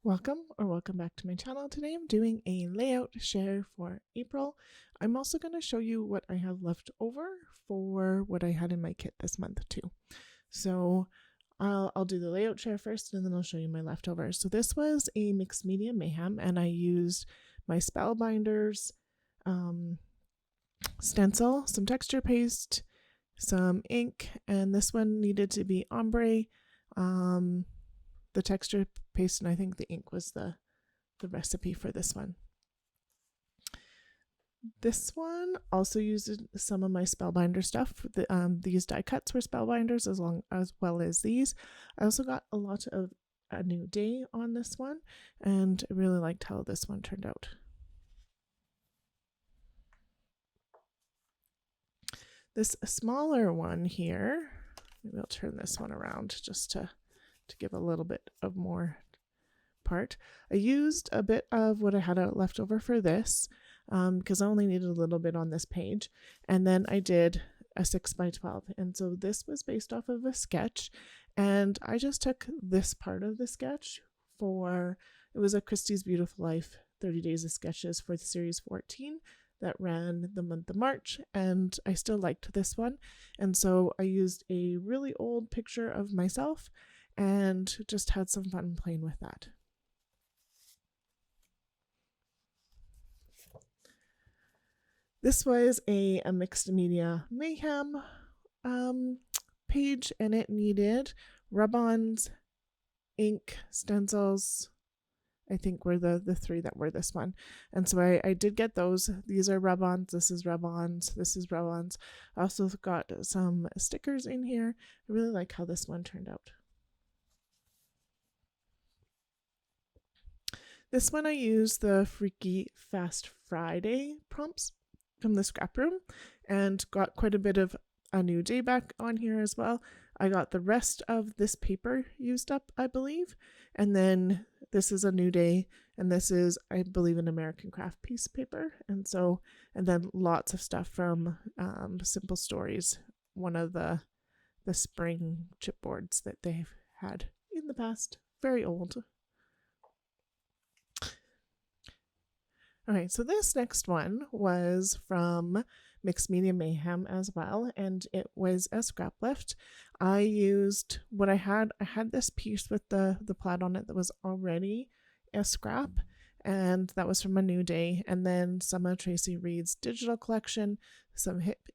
Welcome back to my channel. Today I'm doing a layout share for April. I'm also going to show you what I have left over for what I had in my kit this month too. So I'll do the layout share first and then I'll show you my leftovers. So this was a mixed media mayhem and I used my Spellbinders stencil, some texture paste, some ink, and this one needed to be ombre. The texture paste and I think the ink was the recipe for this one. This one also used some of my Spellbinder stuff. These die cuts were Spellbinders as well as these. I also got a lot of A New Day on this one, and I really liked how this one turned out. This smaller one here, maybe I'll turn this one around just to give a little bit of more part. I used a bit of what I had left over for this because I only needed a little bit on this page, and then I did a 6x12, and so this was based off of a sketch, and I just took this part of the sketch it was a Christie's Beautiful Life 30 Days of Sketches for the series 14 that ran the month of March, and I still liked this one, and so I used a really old picture of myself and just had some fun playing with that. This was a mixed media mayhem page, and it needed rub-ons, ink, stencils, I think were the three that were this one. And so I did get those. These are rub-ons, this is rub-ons, this is rub-ons. I also got some stickers in here. I really like how this one turned out. This one I used the Freaky Fast Friday prompts from the scrap room and got quite a bit of A New Day back on here as well. I got the rest of this paper used up, I believe, and then this is A New Day, and this is, I believe, an American craft piece paper, and then lots of stuff from Simple Stories, one of the spring chipboards that they've had in the past, very old. Okay, so this next one was from Mixed Media Mayhem as well, and it was a scrap lift. I used what I had this piece with the plaid on it that was already a scrap, and that was from A New Day, and then some of Tracy Reed's digital collection, some Hip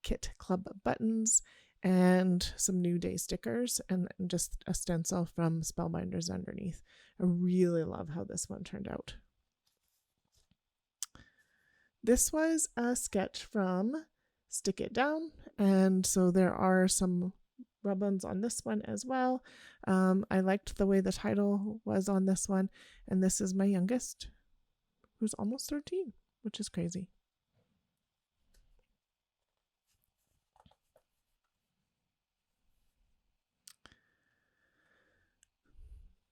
Kit Club buttons, and some New Day stickers, and just a stencil from Spellbinders underneath. I really love how this one turned out. This was a sketch from Stick It Down, and so there are some rub-ons on this one as well. I liked the way the title was on this one, and this is my youngest, who's almost 13, which is crazy.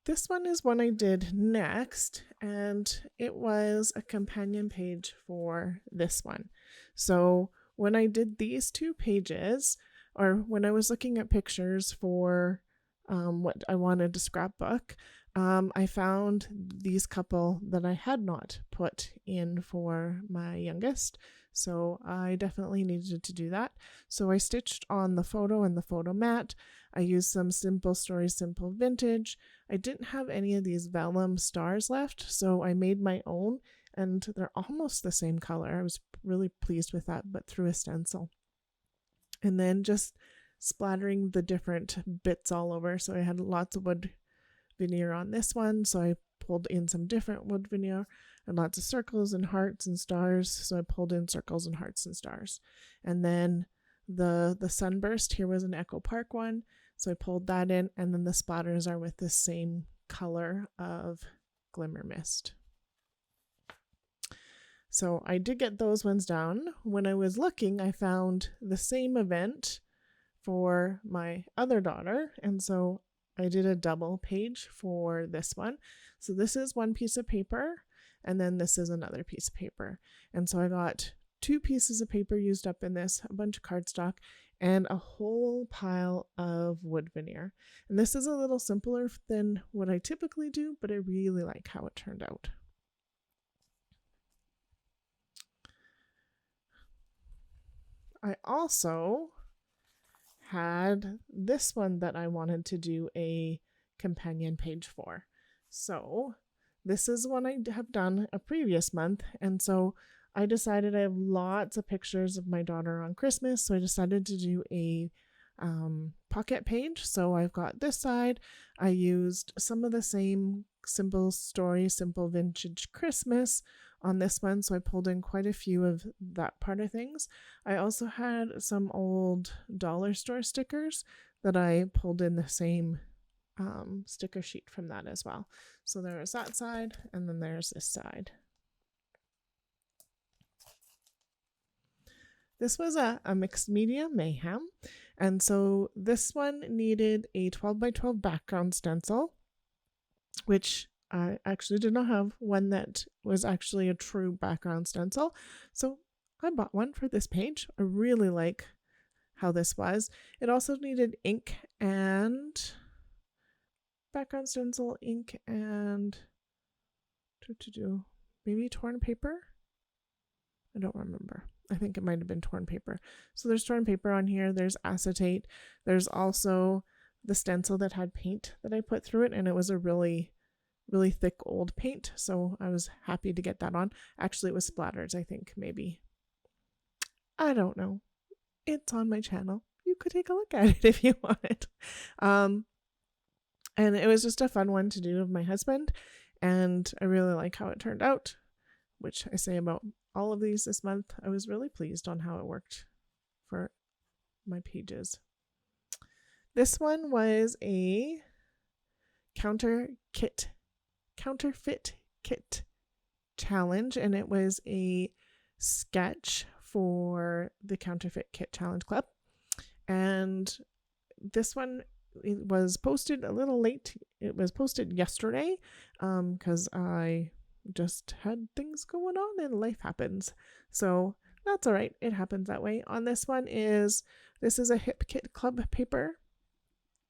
This one is one I did next, and it was a companion page for this one. So when I did these two pages, or when I was looking at pictures for what I wanted to scrapbook, I found these couple that I had not put in for my youngest. So I definitely needed to do that. So I stitched on the photo and the photo mat. I used some Simple Stories Simple Vintage. I didn't have any of these vellum stars left, so I made my own, and they're almost the same color. I was really pleased with that, but through a stencil. And then just splattering the different bits all over. So I had lots of wood veneer on this one, so I pulled in some different wood veneer, and lots of circles and hearts and stars, so I pulled in circles and hearts and stars. And then the sunburst here was an Echo Park one, so I pulled that in, and then the splatters are with the same color of Glimmer Mist. So I did get those ones down. When I was looking, I found the same event for my other daughter, and so I did a double page for this one. So this is one piece of paper, and then this is another piece of paper. And so I got two pieces of paper used up in this, a bunch of cardstock, and a whole pile of wood veneer. And this is a little simpler than what I typically do, but I really like how it turned out. I also had this one that I wanted to do a companion page for. So this is one I have done a previous month, and so I decided I have lots of pictures of my daughter on Christmas, so I decided to do a pocket page. So I've got this side. I used some of the same simple story, simple vintage Christmas on this one, so I pulled in quite a few of that part of things. I also had some old dollar store stickers that I pulled in the same sticker sheet from that as well. So there was that side, and then there's this side. This was a mixed media mayhem, and so this one needed a 12 by 12 background stencil, which I actually did not have one that was actually a true background stencil. So I bought one for this page. I really like how this was. It also needed ink and background stencil, ink, and maybe torn paper. I don't remember. I think it might have been torn paper. So there's torn paper on here. There's acetate. There's also the stencil that had paint that I put through it, and it was a really thick old paint, so I was happy to get that on. Actually, it was splatters, I think, maybe. I don't know. It's on my channel. You could take a look at it if you want. And it was just a fun one to do with my husband, and I really like how it turned out, which I say about all of these this month. I was really pleased on how it worked for my pages. This one was a counterfeit kit challenge, and it was a sketch for the Counterfeit Kit Challenge Club. And this one, it was posted a little late. It was posted yesterday because I just had things going on and life happens. So that's all right. It happens that way. On this one this is a Hip Kit Club paper.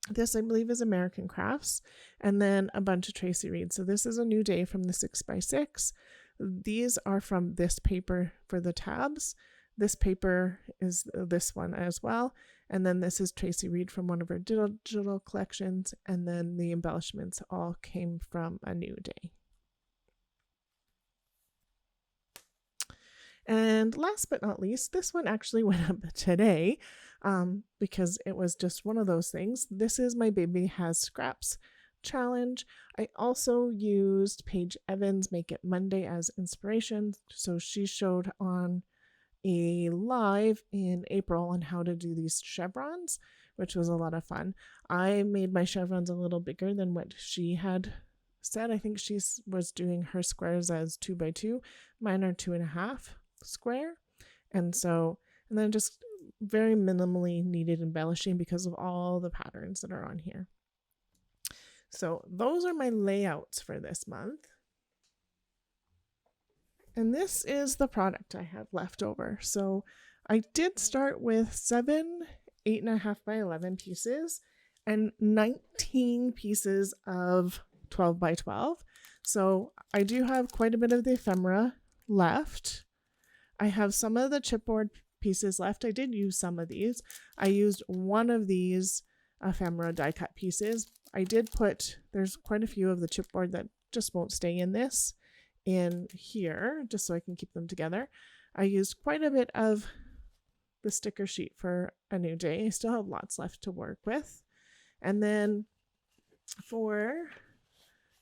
This, I believe, is American Crafts, and then a bunch of Tracy Reed. So this is a new day from the 6x6. These are from this paper for the tabs. This paper is this one as well. And then this is Tracy Reed from one of her digital collections. And then the embellishments all came from A New Day. And last but not least, this one actually went up today because it was just one of those things. This is my Baby Has Scraps challenge. I also used Paige Evans' Make It Monday as inspiration. So she showed on a live in April on how to do these chevrons, which was a lot of fun. I made my chevrons a little bigger than what she had said. I think she was doing her squares as 2x2. Mine are 2.5 square. And then just very minimally needed embellishing because of all the patterns that are on here. So those are my layouts for this month. And this is the product I have left over. So I did start with 7 8.5 by 11 pieces and 19 pieces of 12 by 12. So I do have quite a bit of the ephemera left. I have some of the chipboard pieces left. I did use some of these. I used one of these ephemera die cut pieces. I did there's quite a few of the chipboard that just won't stay in this in here, just so I can keep them together. I used quite a bit of the sticker sheet for A New Day. I still have lots left to work with. And then for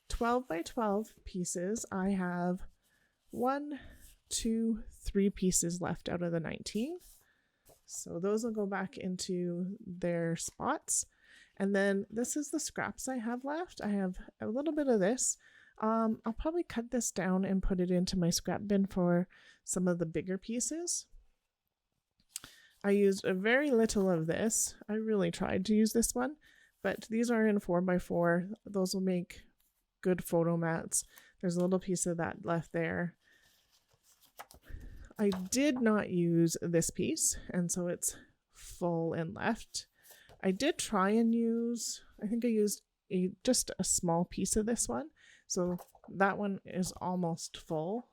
12 by 12 pieces, I have 1, 2, 3 pieces left out of the 19. So those will go back into their spots. And then this is the scraps I have left. I have a little bit of this. I'll probably cut this down and put it into my scrap bin for some of the bigger pieces. I used a very little of this. I really tried to use this one, but these are in 4x4. Those will make good photo mats. There's a little piece of that left there. I did not use this piece, and so it's full and left. I did try and use, I think I used just a small piece of this one. So that one is almost full.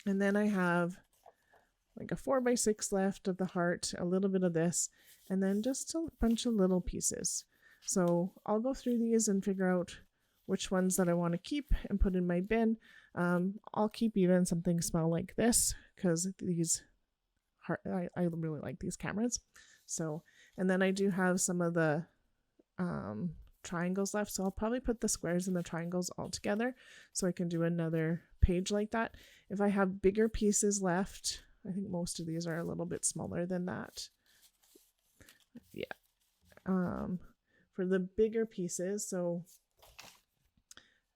And then I have like a 4x6 left of the heart, a little bit of this, and then just a bunch of little pieces. So I'll go through these and figure out which ones that I want to keep and put in my bin. I'll keep even something small like this because these I really like these cameras. So, and then I do have some of the triangles left, so I'll probably put the squares and the triangles all together so I can do another page like that. If I have bigger pieces left, I think most of these are a little bit smaller than that. Yeah. For the bigger pieces, so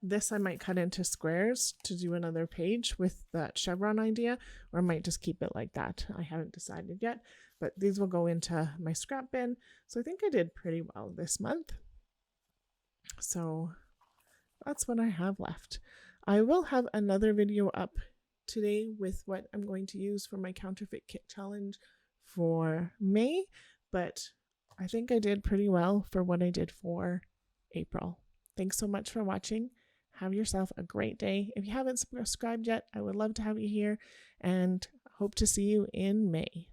this I might cut into squares to do another page with that chevron idea, or I might just keep it like that. I haven't decided yet, but these will go into my scrap bin. So I think I did pretty well this month. So that's what I have left. I will have another video up today with what I'm going to use for my counterfeit kit challenge for May, but I think I did pretty well for what I did for April. Thanks so much for watching. Have yourself a great day. If you haven't subscribed yet, I would love to have you here and hope to see you in May.